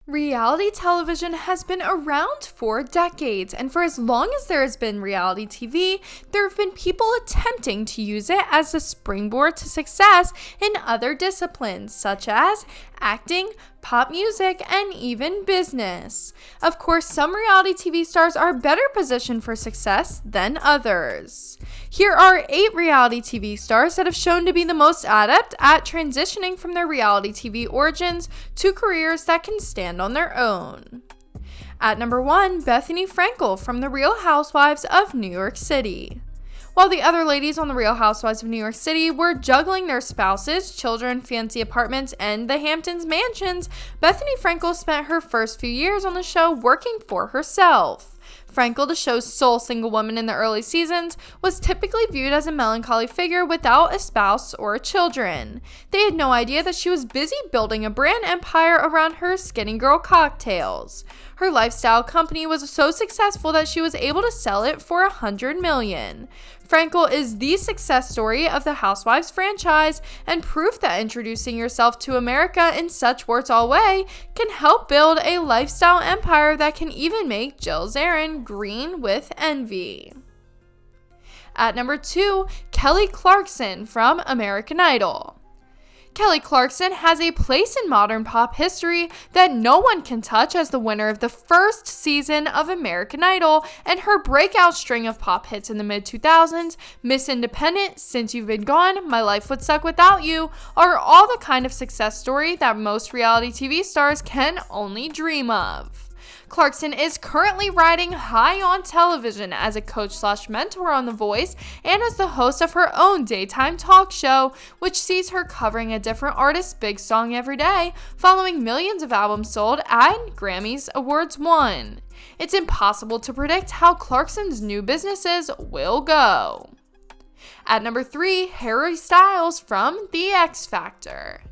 Reality television has been around for decades, and for as long as there has been reality TV, there have been people attempting to use it as a springboard to success in other disciplines, such as acting, pop music, and even business. Of course, some reality TV stars are better positioned for success than others. Here are 8 reality TV stars that have shown to be the most adept at transitioning from their reality TV origins to careers that can stand on their own. At number 1, Bethenny Frankel from The Real Housewives of New York City. While the other ladies on The Real Housewives of New York City were juggling their spouses, children, fancy apartments, and the Hamptons mansions, Bethenny Frankel spent her first few years on the show working for herself. Frankel, the show's sole single woman in the early seasons, was typically viewed as a melancholy figure without a spouse or children. They had no idea that she was busy building a brand empire around her Skinny Girl cocktails. Her lifestyle company was so successful that she was able to sell it for $100 million. Frankel is the success story of the Housewives franchise and proof that introducing yourself to America in such warts-all way can help build a lifestyle empire that can even make Jill Zarin green with envy. At number 2, Kelly Clarkson from American Idol. Kelly Clarkson has a place in modern pop history that no one can touch as the winner of the first season of American Idol, and her breakout string of pop hits in the mid-2000s, Miss Independent, Since You've Been Gone, My Life Would Suck Without You, are all the kind of success story that most reality TV stars can only dream of. Clarkson is currently riding high on television as a coach/mentor on The Voice and as the host of her own daytime talk show, which sees her covering a different artist's big song every day, following millions of albums sold and Grammys Awards won. It's impossible to predict how Clarkson's new businesses will go. At number 3, Harry Styles from The X Factor.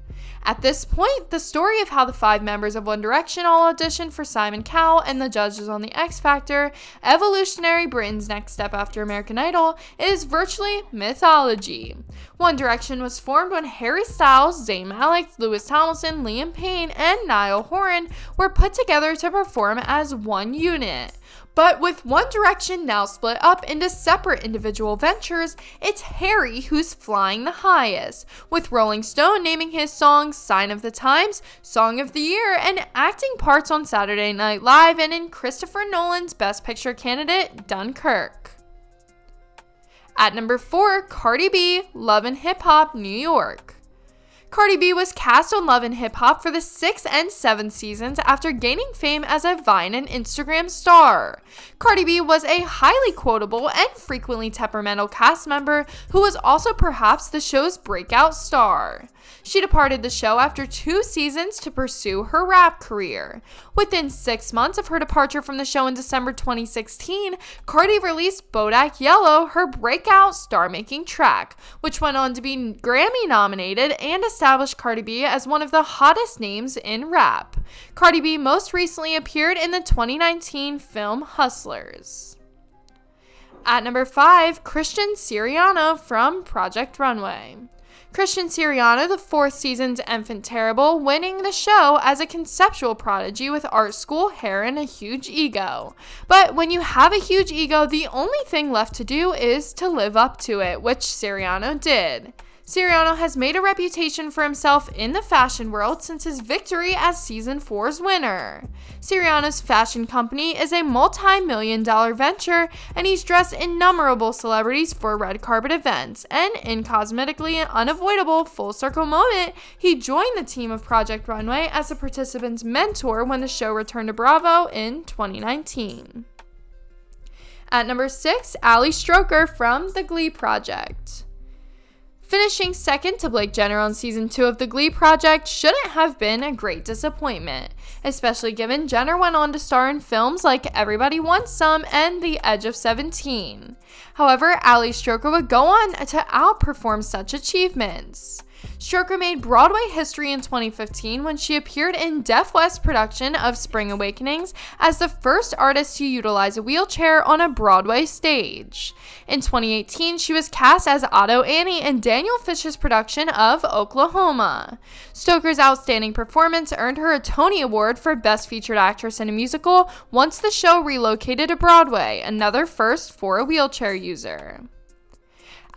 At this point, the story of how the 5 members of One Direction all auditioned for Simon Cowell and the judges on The X Factor, evolutionary Britain's next step after American Idol, is virtually mythology. One Direction was formed when Harry Styles, Zayn Malik, Lewis Tomlinson, Liam Payne, and Niall Horan were put together to perform as one unit. But with One Direction now split up into separate individual ventures, it's Harry who's flying the highest, with Rolling Stone naming his song Sign of the Times, Song of the Year, and acting parts on Saturday Night Live and in Christopher Nolan's Best Picture candidate, Dunkirk. At number 4, Cardi B, Love and Hip Hop, New York. Cardi B was cast on Love and Hip Hop for the 6th and 7th seasons after gaining fame as a Vine and Instagram star. Cardi B was a highly quotable and frequently temperamental cast member who was also perhaps the show's breakout star. She departed the show after 2 seasons to pursue her rap career. Within 6 months of her departure from the show in December 2016, Cardi released Bodak Yellow, her breakout star-making track, which went on to be Grammy nominated and established Cardi B as one of the hottest names in rap. Cardi B most recently appeared in the 2019 film Hustlers. At number 5, Christian Siriano from Project Runway. Christian Siriano, the 4th season's enfant terrible, winning the show as a conceptual prodigy with art school, hair, and a huge ego. But when you have a huge ego, the only thing left to do is to live up to it, which Siriano did. Siriano has made a reputation for himself in the fashion world since his victory as Season 4's winner. Siriano's fashion company is a multi-million-dollar venture, and he's dressed innumerable celebrities for red carpet events. And in cosmetically unavoidable full-circle moment, he joined the team of Project Runway as the participants' mentor when the show returned to Bravo in 2019. At number 6, Ali Stroker from The Glee Project. Finishing second to Blake Jenner on Season 2 of The Glee Project shouldn't have been a great disappointment, especially given Jenner went on to star in films like Everybody Wants Some and The Edge of 17. However, Ali Stroker would go on to outperform such achievements. Stoker made Broadway history in 2015 when she appeared in Deaf West's production of Spring Awakenings as the first artist to utilize a wheelchair on a Broadway stage. In 2018, she was cast as Otto Annie in Daniel Fish's production of Oklahoma. Stoker's outstanding performance earned her a Tony Award for Best Featured Actress in a Musical once the show relocated to Broadway, another first for a wheelchair user.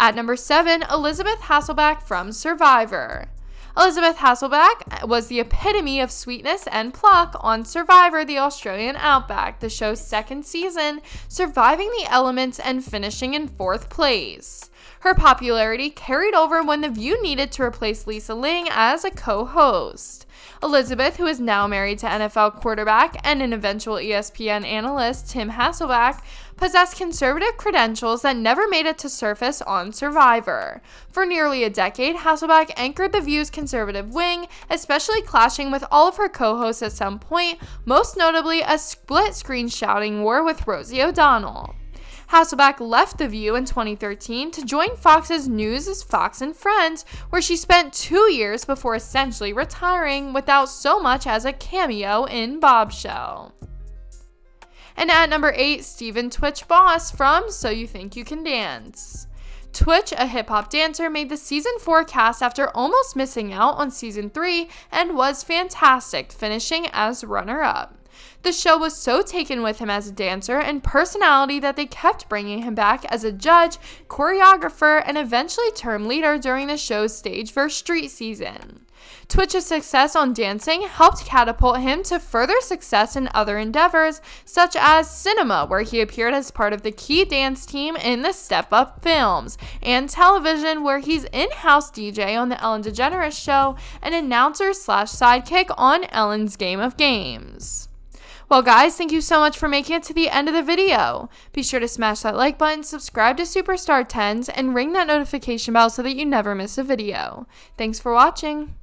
At number 7, Elizabeth Hasselbeck from Survivor. Elizabeth Hasselbeck was the epitome of sweetness and pluck on Survivor, the Australian Outback, the show's second season, surviving the elements and finishing in 4th place. Her popularity carried over when The View needed to replace Lisa Ling as a co-host. Elizabeth, who is now married to NFL quarterback and an eventual ESPN analyst Tim Hasselbeck, possessed conservative credentials that never made it to surface on Survivor. For nearly a decade, Hasselbeck anchored The View's conservative wing, especially clashing with all of her co-hosts at some point, most notably a split-screen shouting war with Rosie O'Donnell. Hasselbeck left The View in 2013 to join Fox's News' Fox and Friends, where she spent 2 years before essentially retiring without so much as a cameo in Bombshell. And at number 8, Stephen Twitch Boss from So You Think You Can Dance. Twitch, a hip-hop dancer, made the season 4 cast after almost missing out on season 3 and was fantastic, finishing as runner-up. The show was so taken with him as a dancer and personality that they kept bringing him back as a judge, choreographer, and eventually term leader during the show's Stage vs. Street season. Twitch's success on dancing helped catapult him to further success in other endeavors, such as cinema, where he appeared as part of the key dance team in the Step Up films, and television, where he's in-house DJ on The Ellen DeGeneres Show and announcer/sidekick on Ellen's Game of Games. Well guys, thank you so much for making it to the end of the video. Be sure to smash that like button, subscribe to Superstar 10s, and ring that notification bell so that you never miss a video. Thanks for watching.